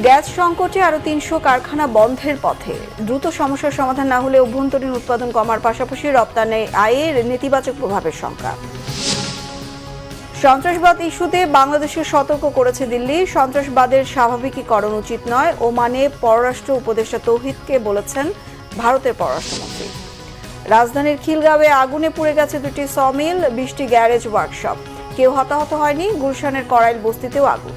Gas সংকটে আরও ৩০০ কারখানা বন্ধের পথে। দ্রুত সমস্যার সমাধান না হলে অভ্যন্তরীণ উৎপাদন কমার পাশাপাশি রপ্তানি আয়ের নেতিবাচক প্রভাবের শঙ্কা। সন্ত্রাসবাদ ইস্যুতে বাংলাদেশকে সতর্ক করেছে দিল্লি। সন্ত্রাসবাদের স্বাভাবিকীকরণ উচিত নয়, ওমানে পররাষ্ট্র উপদেষ্টা তৌহিদকে বলেছেন ভারতের পররাষ্ট্রমন্ত্রী। রাজধানীর খিলগাঁওয়ে আগুনে পুড়ে গেছে 2টি সমিল, 20টি গ্যারেজ ওয়ার্কশপ। কেউ হতাহত হয়নি। গুলশানের করাইল বস্তিতেও আগুন।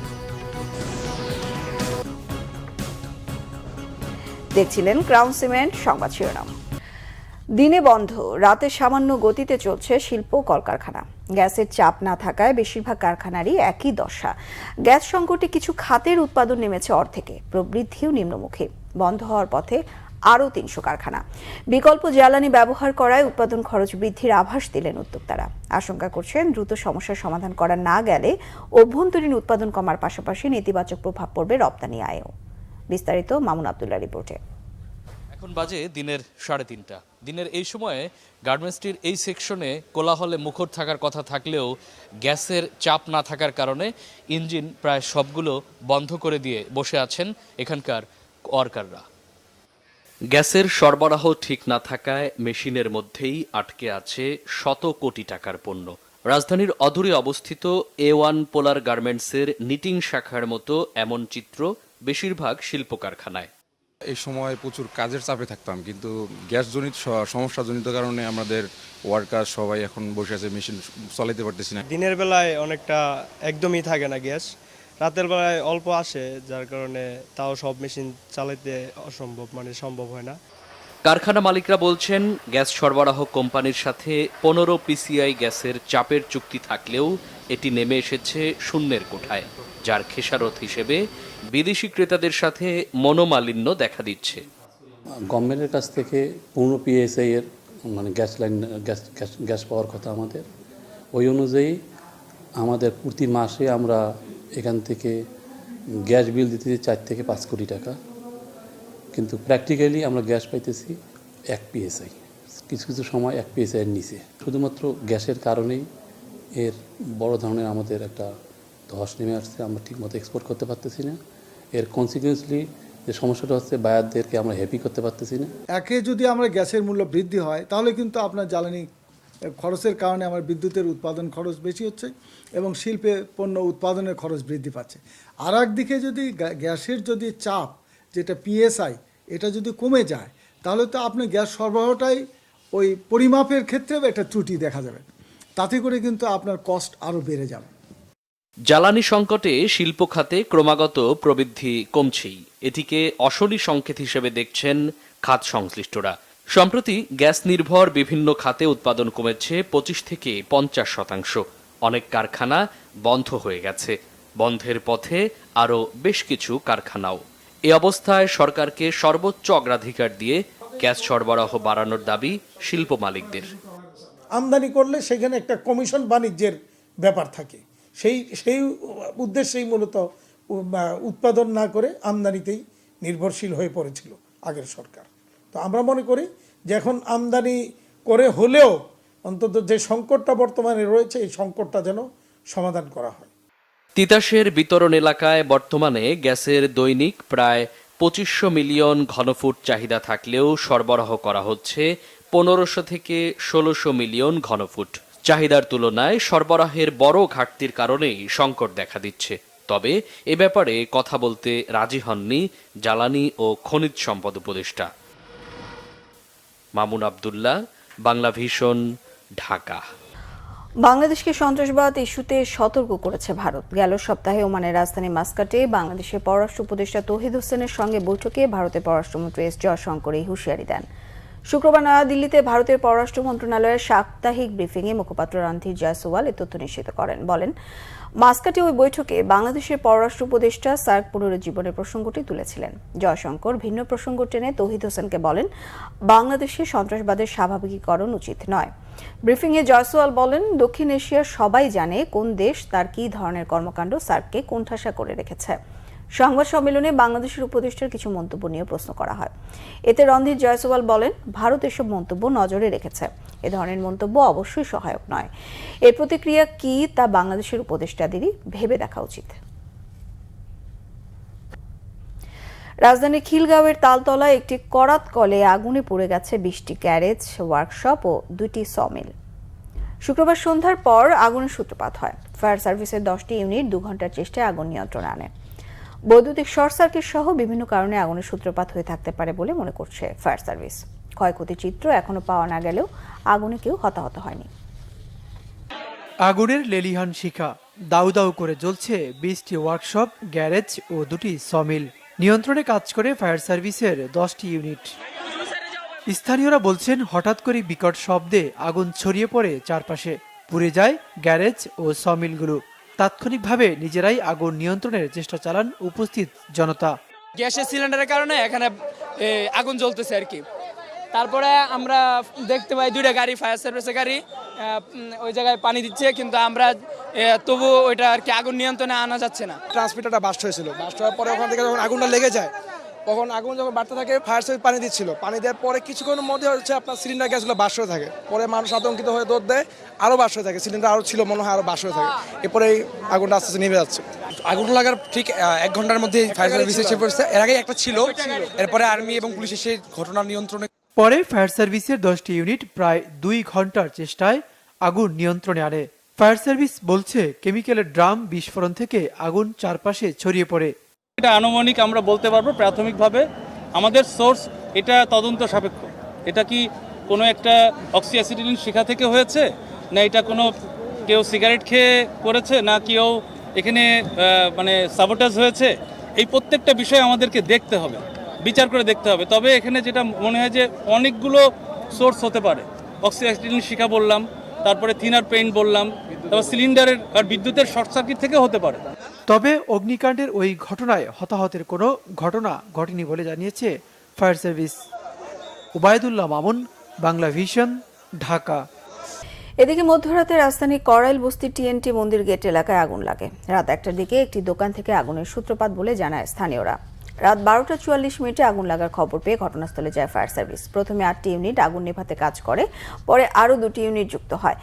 দেখছিলেন ক্রাউন সিমেন্ট সংবাদ শিরোনাম। দিনে বন্ধ, রাতে সামান্য গতিতে চলছে শিল্প কলকারখানা। গ্যাসের চাপ না থাকায় বেশিরভাগ কারখানারই একই দশা। গ্যাস সংকটে কিছু খাতের উৎপাদন নেমেছে অর্ধেকে, প্রবৃদ্ধিও নিম্নমুখী। বন্ধ হওয়ার পথে আরও ৩০০ কারখানা। বিকল্প জ্বালানি ব্যবহার করায় উৎপাদন খরচ বৃদ্ধির আভাস দিলেন উদ্যোক্তারা। আশঙ্কা করছেন দ্রুত সমস্যার সমাধান করা না গেলে অভ্যন্তরীণ উৎপাদন কমার পাশাপাশি নেতিবাচক প্রভাব পড়বে রপ্তানি আয়েও। বিস্তারিত মামুন আবদুল্লাহ রিপোর্টে। এখন বাজে দিনের 3:30। দিনের এই সময়ে গার্মেন্টসটির এই সেকশনে কোলাহলে মুখর থাকার কথা থাকলেও গ্যাসের চাপ না থাকার কারণে ইঞ্জিন প্রায় সবগুলো বন্ধ করে দিয়ে বসে আছেন এখানকার ওয়ার্কাররা। গ্যাসের সরবরাহ ঠিক না থাকায় মেশিনের মধ্যেই আটকে আছে শত কোটি টাকার পণ্য। রাজধানীর অদূরে অবস্থিত A1 পোলার গার্মেন্টসের নিটিং শাখার মতো এমন চিত্র বেশিরভাগ শিল্প কারখানায়। এই সময় প্রচুর কাজের চাপে থাকতাম, কিন্তু গ্যাসজনিত সমস্যাজনিত কারণে আমাদের ওয়ার্কার সবাই এখন বসে আছে, মেশিন চালাতে পারতেছি না। দিনের বেলায় অনেকটা একদমই থাকে না গ্যাস, রাতের বেলায় অল্প আসে, যার কারণে তাও সব মেশিন চালাতে অসম্ভব, সম্ভব হয় না। কারখানা মালিকরা বলছেন গ্যাস সরবরাহ কোম্পানির সাথে 15 PCI গ্যাসের চাপের চুক্তি থাকলেও এটি নেমে এসেছে শূন্যের কোঠায়, যার খেসারত হিসেবে বিদেশি ক্রেতাদের সাথে মনোমালিন্য দেখা দিচ্ছে। গভর্নমেন্টের কাছ থেকে 15 PSI এর গ্যাস লাইন গ্যাস পাওয়ার কথা আমাদের, ওই অনুযায়ী আমাদের প্রতি মাসে আমরা এখান থেকে গ্যাস বিল দিতেছি 4 থেকে 5 কোটি টাকা, কিন্তু প্র্যাকটিক্যালি আমরা গ্যাস পাইতেছি 1 PSI, কিছু কিছু সময় 1 PSI এর নিচে। শুধুমাত্র গ্যাসের কারণেই এর বড় ধরনের আমাদের একটা ধস নেমে আসছে, আমরা ঠিকমতো এক্সপোর্ট করতে পারতেছি না। এর কনসিকুয়েন্সলি যে সমস্যাটা হচ্ছে, বায়ারদেরকে আমরা হ্যাপি করতে পারতেছি না। একে যদি আমরা গ্যাসের মূল্য বৃদ্ধি হয়, তাহলে কিন্তু আপনার জ্বালানি খরচের কারণে আমার বিদ্যুতের উৎপাদন খরচ বেশি হচ্ছে এবং শিল্পে পণ্য উৎপাদনের খরচ বৃদ্ধি পাচ্ছে। আর একদিকে যদি গ্যাসের যদি চাপ, যেটা PSI, এটা যদি কমে যায়, তাহলে তো আপনার গ্যাস সরবরাহটাই ওই পরিমাপের ক্ষেত্রে একটা ত্রুটি দেখা যাবে, তাতে করে কিন্তু আপনার কস্ট আরও বেড়ে যাবে। জ্বালানি সংকটে শিল্প খাতে ক্রমাগত প্রবৃদ্ধি কমছেই। এটিকে অশনি সংকেত হিসেবে দেখছেন খাত সংশ্লিষ্টরা। সম্প্রতি গ্যাস নির্ভর বিভিন্ন খাতে উৎপাদন কমেছে 25 থেকে 50%। অনেক কারখানা বন্ধ হয়ে গেছে, বন্ধের পথে আরও বেশ কিছু কারখানাও। এ অবস্থায় সরকারকে সর্বোচ্চ অগ্রাধিকার দিয়ে গ্যাস সরবরাহ বাড়ানোর দাবি শিল্প মালিকদের। আমদানি করলে সেখানে একটা কমিশন বাণিজ্যের ব্যাপার থাকে, সেই উদ্দেশ্যেই মূলত উৎপাদন না করে আমদানিতেই নির্ভরশীল হয়ে পড়েছিল আগের সরকার। তো আমরা মনে করি যে এখন আমদানি করে হলেও অন্তত যে সংকটটা বর্তমানে রয়েছে, এই সংকটটা যেন সমাধান করা হয়। তিতাসের বিতরণ এলাকায় বর্তমানে গ্যাসের দৈনিক প্রায় 2500 মিলিয়ন ঘনফুট চাহিদা থাকলেও সরবরাহ করা হচ্ছে 1500 থেকে 1600 মিলিয়ন ঘনফুট। চাহিদার তুলনায় সরবরাহের বড় ঘাটতির কারণেই সংকট দেখা দিচ্ছে। তবে এ ব্যাপারে কথা বলতে রাজি হননি জ্বালানি ও খনিজ সম্পদ উপদেষ্টা। মামুন আবদুল্লাহ, বাংলা ভিশন, ঢাকা। বাংলাদেশকে সন্ত্রাসবাদ ইস্যুতে সতর্ক করেছে ভারত। গেল সপ্তাহে ওমানের রাজধানী মাস্কাটে বাংলাদেশের পররাষ্ট্র উপদেষ্টা তৌহিদ হোসেনের সঙ্গে বৈঠকে ভারতের পররাষ্ট্রমন্ত্রী এস জয়শঙ্কর এই হুঁশিয়ারি দেন। শুক্রবার নয়াদিল্লিতে ভারতের পররাষ্ট্র মন্ত্রণালয়ের সাপ্তাহিক ব্রিফিংয়ে মুখপাত্র রণধীর জয়সওয়াল এ তথ্য নিশ্চিত করেন। বলেন, মাস্কাটে ওই বৈঠকে বাংলাদেশের পররাষ্ট্র উপদেষ্টা সার্ক পুনরুজ্জীবনের প্রসঙ্গটি তুলেছিলেন। জয়শঙ্কর ভিন্ন প্রসঙ্গ টেনে তৌহিদ হোসেনকে বলেন, বাংলাদেশে সন্ত্রাসবাদের স্বাভাবিকীকরণ উচিত নয়। ব্রিফিংয়ে জয়সওয়াল বলেন, দক্ষিণ এশিয়ার সবাই জানে কোন দেশ তার কী ধরনের কর্মকাণ্ড সার্ককে কোণঠাসা করে রেখেছে। সংবাদ সম্মেলনে বাংলাদেশের উপদেষ্টার কিছু মন্তব্য নিয়ে প্রশ্ন করা হয়। এতে রণধীর জয়সওয়াল বলেন, ভারত এসব মন্তব্য নজরে রেখেছে। এ ধরনের মন্তব্য অবশ্যই সহায়ক নয়। এর প্রতিক্রিয়া কি তা বাংলাদেশের উপদেষ্টাদেরই ভেবে দেখা উচিত। রাজধানীর খিলগাঁওয়ের তালতলায় একটি করাত কলে আগুনে পুড়ে গেছে 20টি গ্যারেজ, ওয়ার্কশপ ও 2টি সমিল। শুক্রবার সন্ধ্যার পর আগুনের সূত্রপাত হয়। ফায়ার সার্ভিসের 10টি ইউনিট 2 ঘন্টার চেষ্টায় আগুন নিয়ন্ত্রণে আনে। বৈদ্যুতিক শর্ট সার্কিট সহ বিভিন্ন কারণে আগুনের সূত্রপাত হয়ে থাকতে পারে বলে মনে করছে ফায়ার সার্ভিস। ক্ষয়ক্ষতির চিত্র এখনো পাওয়া না গেলেও আগুনে কেউ হতাহত হয়নি। আগুনের লেলিহান শিখা দাউ দাউ করে জ্বলছে 20টি ওয়ার্কশপ, গ্যারেজ ও 2টি সমিল। নিয়ন্ত্রণে কাজ করে ফায়ার সার্ভিসের 10টি ইউনিট। স্থানীয়রা বলছেন, হঠাৎ করে বিকট শব্দে আগুন ছড়িয়ে পড়ে চারপাশে, পুড়ে যায় গ্যারেজ ও সমিলগুলো। তাৎক্ষণিকভাবে নিজেরাই আগুন নিয়ন্ত্রণের চেষ্টা চালান উপস্থিত জনতা। গ্যাসের সিলিন্ডারের কারণে এখানে আগুন জ্বলতেছে আর কি। তারপরে আমরা দেখতে পাই 2টা গাড়ি, ফায়ার সার্ভিসের গাড়ি ওই জায়গায় পানি দিচ্ছে, কিন্তু আমরা তবু ওইটা আর কি আগুন নিয়ন্ত্রণে আনা যাচ্ছে না। ট্রান্সমিটারটা বাস্ট হয়েছিল, বাস্ট হওয়ার পরে ওখান থেকে যখন আগুনটা লেগে যায়, তখন আগুন যখন বাড়তে থাকে, ফায়ার সার্ভিস পানি দিচ্ছিল। পানি দেওয়ার পরে কিছুক্ষণের মধ্যে হচ্ছে আপনার সিলিন্ডার গ্যাসগুলো বাস্ট হয়ে থাকে। পরে মানুষ আতঙ্কিত হয়ে দৌড় দেয়, আরও বাস্ট হয়ে থাকে। সিলিন্ডার আরও ছিল মনে হয়, আরও বাস্ট হয়ে থাকে। এরপরে আগুনটা আস্তে আস্তে নিভে যাচ্ছে। আগুন লাগার ঠিক 1 ঘন্টার মধ্যে ফায়ার সার্ভিস এসে পড়ছে। এর আগে একটা ছিল, এরপরে আর্মি এবং পুলিশ এসে ঘটনা নিয়ন্ত্রণে। পরে ফায়ার সার্ভিসের 10টি ইউনিট প্রায় 2 ঘন্টার চেষ্টায় আগুন নিয়ন্ত্রণে আনে। ফায়ার সার্ভিস বলছে, কেমিক্যালের ড্রাম বিস্ফোরণ থেকে আগুন চারপাশে ছড়িয়ে পড়ে। এটা আনুমানিক আমরা বলতে পারবো প্রাথমিকভাবে। আমাদের সোর্স এটা তদন্ত সাপেক্ষ। এটা কি কোনো একটা অক্সিঅ্যাসিটিলিন শিখা থেকে হয়েছে, না এটা কোনো কেউ সিগারেট খেয়ে করেছে, না কেউ এখানে মানে সাবোটাজ হয়েছে, এই প্রত্যেকটা বিষয় আমাদেরকে দেখতে হবে, বিচার করে দেখতে হবে। তবে এখানে যেটা মনে হয় যে অনেকগুলো সোর্স হতে পারে। অক্সিঅ্যাসিটিলিন শিখা বললাম, তারপরে থিনার পেইন্ট বললাম, তারপর সিলিন্ডারের আর বিদ্যুতের শর্ট সার্কিট থেকে হতে পারে। তবে অগ্নিকাণ্ডের ওই ঘটনায় হতাহতের কোনো ঘটনা ঘটেনি বলে জানিয়েছে fire service. Ubaidullah Mamun, Bangla vision, Dhaka. এদিকে মধ্যরাতে রাজধানীর করাইল বস্তির টিএনটি মন্দির গেট এলাকায় আগুন লাগে। রাত 1টার দিকে একটি দোকান থেকে আগুনের সূত্রপাত বলে জানায় স্থানীয়রা। রাত 12টা 44 আগুন লাগার খবর পেয়ে ঘটনাস্থলে যায় ফায়ার সার্ভিস। প্রথমে 8টি ইউনিট আগুন নেভাতে কাজ করে, পরে আরও 2টি ইউনিট যুক্ত হয়।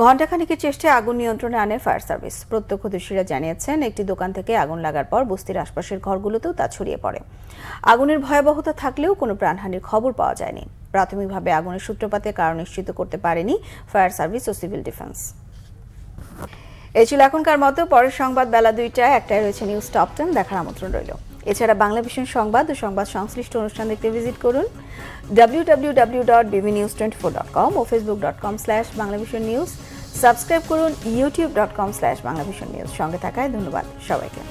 ঘণ্টাখানেকের চেষ্টায় আগুন নিয়ন্ত্রণে আনে ফায়ার সার্ভিস। প্রত্যক্ষদর্শীরা জানিয়েছেন, একটি দোকান থেকে আগুন লাগার পর বস্তির আশপাশের ঘরগুলোতেও তা ছড়িয়ে পড়ে। আগুনের ভয়াবহতা থাকলেও কোনো প্রাণহানির খবর পাওয়া যায়নি। প্রাথমিকভাবে আগুনের সূত্রপাতের কারণ নিশ্চিত করতে পারেনি ফায়ার সার্ভিস ও সিভিল ডিফেন্স। এই ছিল এখনকার মতো। পরের সংবাদ বেলা 2টায়। একটাই রয়েছে নিউজ টপ 10, দেখার আমন্ত্রণ রইল। এছাড়া বাংলা ভিশন সংবাদ ও সংবাদ সংশ্লিষ্ট অনুষ্ঠান দেখতে ভিজিট করুন www.bbnews24.com ও facebook.com/banglavisionnews। সাবস্ক্রাইব করুন youtube.com/banglavisionnews। সঙ্গে থাকায় ধন্যবাদ সবাইকে।